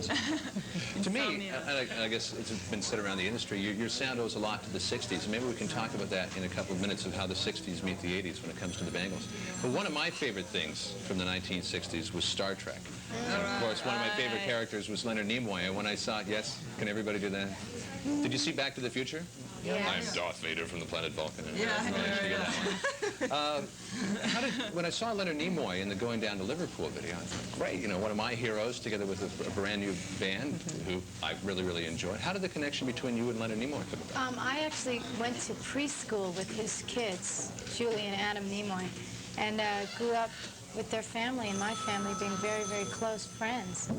To me, I guess it's been said around the industry, your sound owes a lot to the 60s. Maybe we can talk about that in a couple of minutes of how the 60s meet the 80s when it comes to the Bangles. But one of my favorite things from the 1960s was Star Trek. And of course, one of my favorite characters was Leonard Nimoy. And when I saw it, yes, can everybody do that? Did you see Back to the Future? Yeah. I'm Darth Vader from the planet Vulcan. Yeah, I managed to get that one. When I saw Leonard Nimoy in the Going Down to Liverpool video, I thought, great, you know, one of my heroes together with a brand new band who I really, really enjoyed. How did the connection between you and Leonard Nimoy come about? I actually went to preschool with his kids, Julie and Adam Nimoy, and grew up with their family and my family being very, very close friends.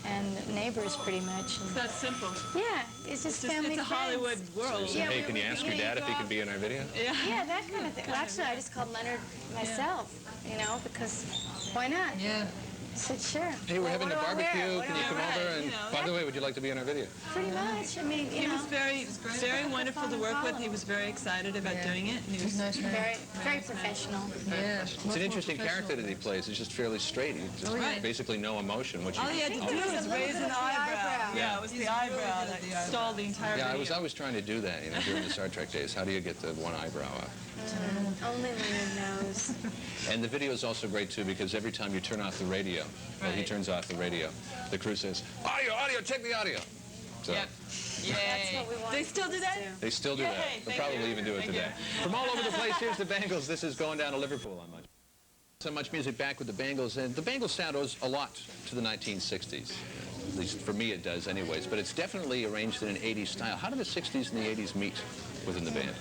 And neighbors, pretty much. It's that simple. Yeah, it's just family. It's a Hollywood world. So, hey, can you ask your dad if he can be in our video? Yeah, that kind of thing. Well, actually, I just called Leonard myself, you know, because why not? Yeah. I said, sure. Hey, we're having a barbecue. Can you come over? And by the way, would you like to be in our video? Pretty much. I mean, you know. He was very wonderful to work with. He was very excited about doing it. And he was very professional. Yeah. It's an interesting character that he plays. It's just fairly straight. He just basically no emotion. Which all he had to do was raise an eyebrow. Yeah, it was the eyebrow that stalled the entire video. Yeah, I was always trying to do that, you know, during the Star Trek days. How do you get the one eyebrow up? Only Leonard knows. And the video is also great, too, because every time you turn off the radio, well, he turns off the radio, the crew says, audio, check the audio. So, yep. Yay. That's what we want. They still do that? They still do that. They'll probably even do it today. From all over the place, here's the Bangles. This is Going Down to Liverpool on Much. So Much Music back with the Bangles. And the Bangles sound owes a lot to the 1960s. At least for me it does anyways. But it's definitely arranged in an 80s style. How did the 60s and the 80s meet within the band?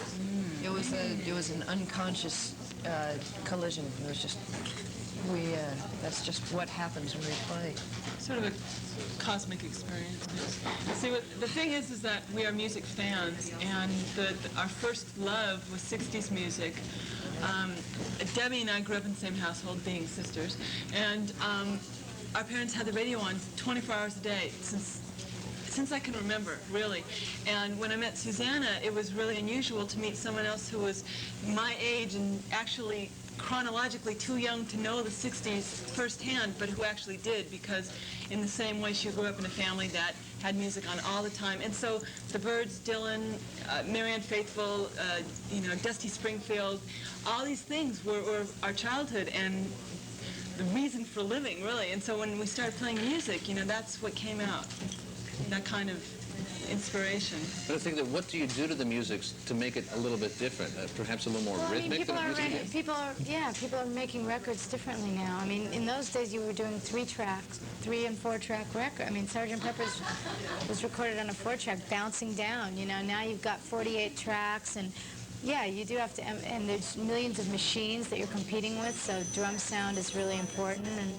It was an unconscious collision. It was just that's just what happens when we play. Sort of a cosmic experience. See, the thing is that we are music fans, and our first love was 60s music. Debbie and I grew up in the same household, being sisters, and our parents had the radio on 24 hours a day since I can remember, really. And when I met Susanna, it was really unusual to meet someone else who was my age and actually chronologically too young to know the 60s firsthand, but who actually did, because in the same way she grew up in a family that had music on all the time. And so the Byrds, Dylan, Marianne Faithfull, you know, Dusty Springfield, all these things were our childhood and the reason for living, really. And so when we started playing music, you know, that's what came out, that kind of inspiration. But I think that what do you do to the music to make it a little bit different? Perhaps a little more rhythmic than it used to be? People are making records differently now. I mean, in those days you were doing 3 and 4 track record. I mean, Sgt. Pepper's was recorded on a 4-track, bouncing down. You know, now you've got 48 tracks, and yeah, you do have to. And there's millions of machines that you're competing with, so drum sound is really important, and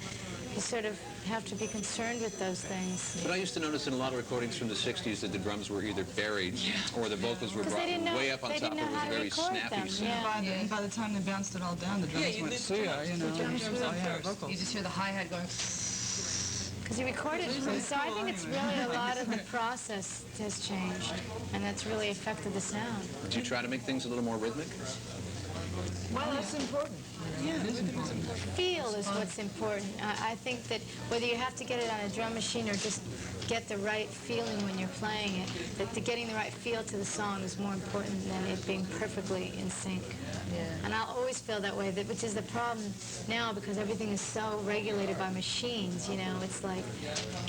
you sort of have to be concerned with those things. But I used to notice in a lot of recordings from the 60s that the drums were either buried or the vocals were brought way up on top. It was very snappy sound. And by the time they bounced it all down, the drums went clear, you know. You just hear the hi-hat going. Because you recorded, so I think it's really a lot of the process has changed, and that's really affected the sound. Do you try to make things a little more rhythmic? Well, that's important. Yeah, it is important. Feel is what's important. I think that whether you have to get it on a drum machine or just get the right feeling when you're playing it, that getting the right feel to the song is more important than it being perfectly in sync. Yeah. And I'll always feel that way, which is the problem now because everything is so regulated by machines, you know. It's like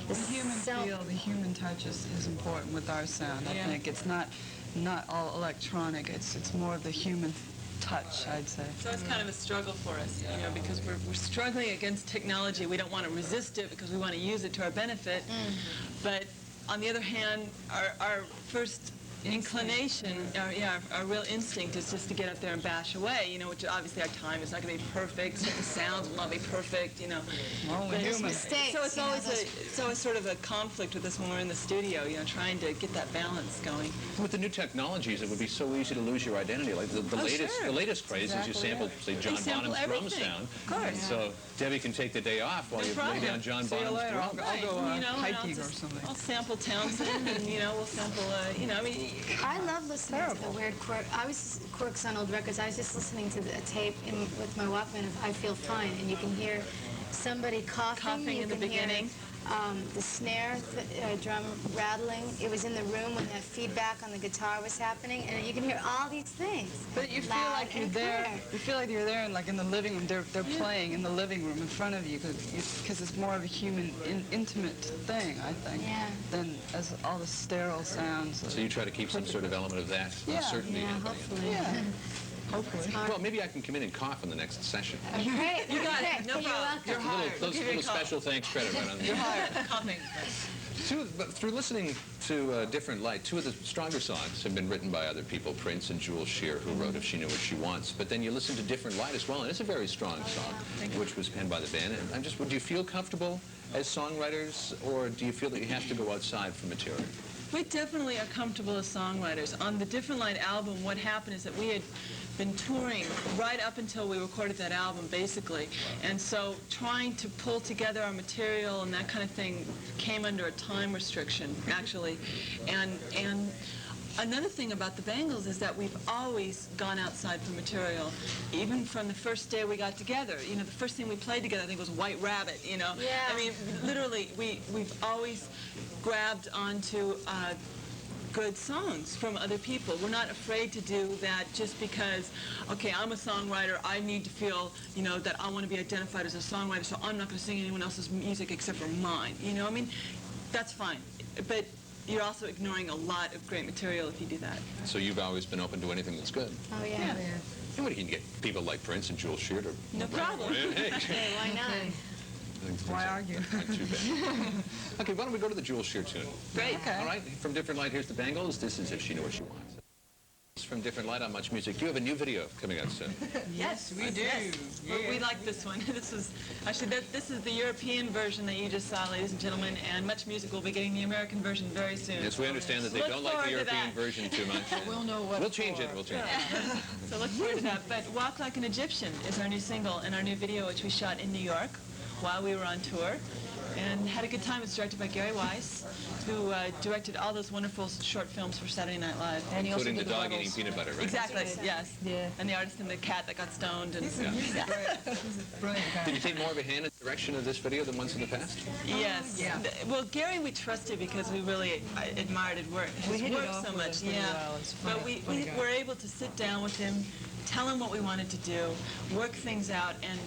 the human feel, the human touch is important with our sound. I think it's not all electronic. It's more of the human touch, I'd say. So it's kind of a struggle for us, you know, because we're struggling against technology. We don't want to resist it because we want to use it to our benefit. But on the other hand, our first inclination, our real instinct is just to get up there and bash away, you know, which obviously our time is not going to be perfect, so the sounds will not be perfect, you know. Well, mistakes. So it's always sort of a conflict with us when we're in the studio, you know, trying to get that balance going. With the new technologies, it would be so easy to lose your identity. Like the latest craze is you sample, say, John Bonham's drum sound. Of course. So Debbie can take the day off while you lay down John Bonham's drum. I'll go you know, hiking or something. I'll sample Townsend, and, you know, we'll sample, you know, I mean... I love listening to the weird quirk. I was quirks on old records. I was just listening to a tape with my Walkman of I Feel Fine, and you can hear somebody coughing in the beginning. the snare drum rattling. It was in the room when that feedback on the guitar was happening, and you can hear all these things. But you feel loud like you're and there. clear. You feel like you're there, and like in the living room, they're playing in the living room in front of you, because it's more of a human, intimate thing, I think, Yeah. than as all the sterile sounds. So you try to keep some sort of element of that Yeah. uncertainty. Yeah, in it. hopefully. Yeah, hopefully. Well, maybe I can come in and cough in the next session. Great. You got great. it. No You're problem. welcome. Those little special thanks credit right on the end. Coming. But through listening to Different Light, two of the stronger songs have been written by other people, Prince and Jules Shear, who wrote If She Knew What She Wants. But then you listen to Different Light as well, and it's a very strong song, which was penned by the band. And do you feel comfortable as songwriters, or do you feel that you have to go outside for material? We definitely are comfortable as songwriters. On the Different Light album, what happened is that we had been touring right up until we recorded that album, basically. And so trying to pull together our material and that kind of thing came under a time restriction, actually. And another thing about the Bangles is that we've always gone outside for material, even from the first day we got together. You know, the first thing we played together, I think, was White Rabbit, you know. Yeah. I mean, literally, we've always grabbed onto good songs from other people. We're not afraid to do that just because, okay, I'm a songwriter, I need to feel, you know, that I want to be identified as a songwriter, so I'm not going to sing anyone else's music except for mine. You know, I mean, that's fine. But you're also ignoring a lot of great material if you do that. So you've always been open to anything that's good. Oh, yeah. And what, you can get people like Prince and Jules Shear to... No problem. Hey. Hey, why not? Why argue? Not too bad. Okay, why don't we go to the Jules Shear tune? Great. Okay. All right, from Different Light, here's the Bangles. This is If She Knew What She Wants. From Different Light on Much Music. You have a new video coming out soon. Yes, we do. Yes. We like this one. This is actually this is the European version that you just saw, ladies and gentlemen, and Much Music will be getting the American version very soon. Yes, we understand that they Look don't like forward the to European that. version too much. We'll know what We'll change it. We'll change it. So look forward to that. But Walk Like an Egyptian is our new single and our new video, which we shot in New York while we were on tour. And had a good time. It's directed by Gary Weiss, who directed all those wonderful short films for Saturday Night Live. And he also Including the did dog Rebels. eating peanut butter, right? Exactly, yes. Yeah. And the artist and the cat that got stoned. And Yeah. Brilliant guy. Did you take more of a hand in the direction of this video than once in the past? Yes. Yeah. Well, Gary we trusted because we really admired his work hit it off so with much. him pretty Yeah. well. It's But funny- we funny guy. were able to sit down with him, tell him what we wanted to do, work things out, and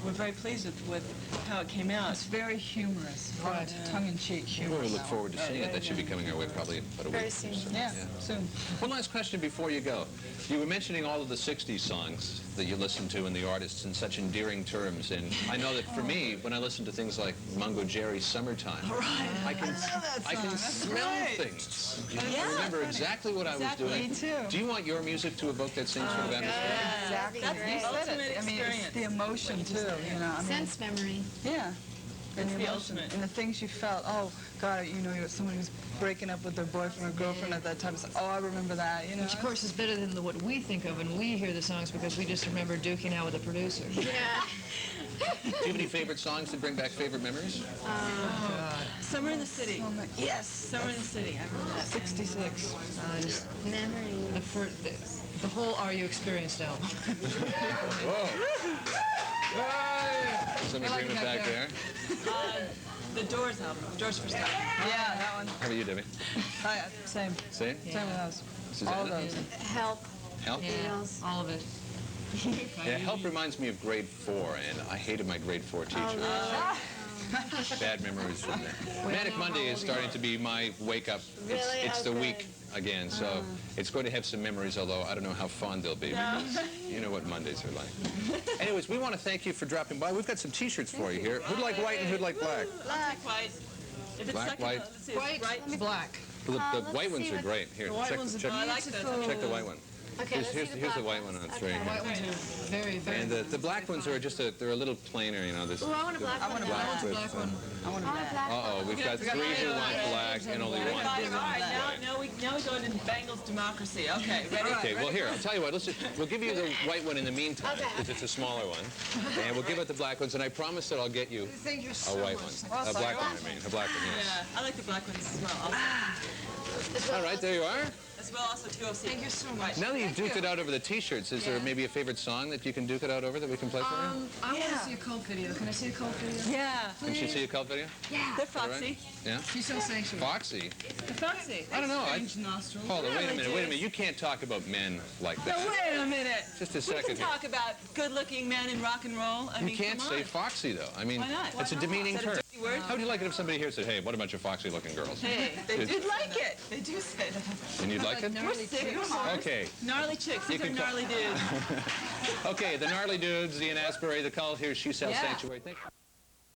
we're very pleased with how it came out. It's very humorous, Right. tongue-in-cheek humor. Well, we look forward to seeing it. That should be coming our way probably in about a Very week. soon. Yeah, soon. One last question before you go. You were mentioning all of the 60s songs that you listen to and the artists in such endearing terms. And I know that for me, when I listen to things like Mungo Jerry's Summertime, I can smell things. I remember exactly what I was doing. Me too. Do you want your music to evoke that same sort of atmosphere? Exactly. That's the You said ultimate it. I mean, it's experience. the emotion too. You know, I mean, Sense memory. yeah. And It's the emotion. ultimate. And the things you felt. Oh God, you know, someone who's breaking up with their boyfriend or girlfriend at that time. It's like, oh, I remember that. You know. Which, of course, is better than what we think of when we hear the songs because we just remember duking out with the producer. Yeah. Do you have any favorite songs that bring back favorite memories? Summer in the City. Yes, Summer in the City. I remember that. 66. Just Memory. the whole Are You Experienced album. Some I like agreement it back back there. The Doors album, Doors for Stuff. Yeah, that one. How about you, Debbie? Oh, yeah, same. Same? Same with those. Susanna? All those. Help. Help? Beatles. All of it. Yeah, Help reminds me of grade 4, and I hated my grade 4 teacher. Bad memories from there. Manic Monday is starting to be my wake-up. Really? It's Oh, the good. week again, so it's going to have some memories, although I don't know how fond they'll be, because you know what Mondays are like. Anyways, we want to thank you for dropping by. We've got some T-shirts for you here. Who'd like white and who'd like black? Black, white. If it's Black, second, white. let's see, it's White, right. black. Well, the let's white ones see are what- great. Here, check, check, Oh, I like those. check the white one. Okay, let's see Here's the white one on ones. three. Okay. White ones are very, very And the black ones are just they're a little plainer, you know. This, Ooh, I want a black one. black now. with, black one. I want I want a black one. uh-oh, we've got 3 who want black and only one. All right, now we go into Bangles democracy. Okay, ready? Okay, well here, I'll tell you what, we'll give you the white one in the meantime, Okay. because it's a smaller one. And we'll give it the black ones, and I promise that I'll get you a white one. A black one, I mean, a black one, yes. Yeah, I like the black ones as well. All right, there you are. Let's as well, also 206. Thank you so much. Now that you've Thank duked you. it out over the T-shirts, is there maybe a favorite song that you can duke it out over that we can play for you? I want to see a cult video. Can I see a cult video? Yeah. Can she see a cult video? Yeah. They're foxy. Yeah? She's so sanctuary. Foxy? They're foxy. I don't know. Strange nostrils. Hold on, wait a Really minute, wait a do. minute. You can't talk about men like No, that. wait a minute. Just a We second can here. talk about good-looking men in rock and roll. I You mean, can't come say on. foxy, though. I mean, Why not? it's a Why not? demeaning Is that a term. dirty word? How would you like it if somebody here said, hey, what a bunch of foxy-looking girls? Hey, they do like it. They do say that. And you'd like it? We're sick of them. Okay. Gnarly chicks. You These are can call- gnarly dudes. Okay, the gnarly dudes, Ian Asbury, the cult. Here's She Sells Yeah. Sanctuary. Thank you.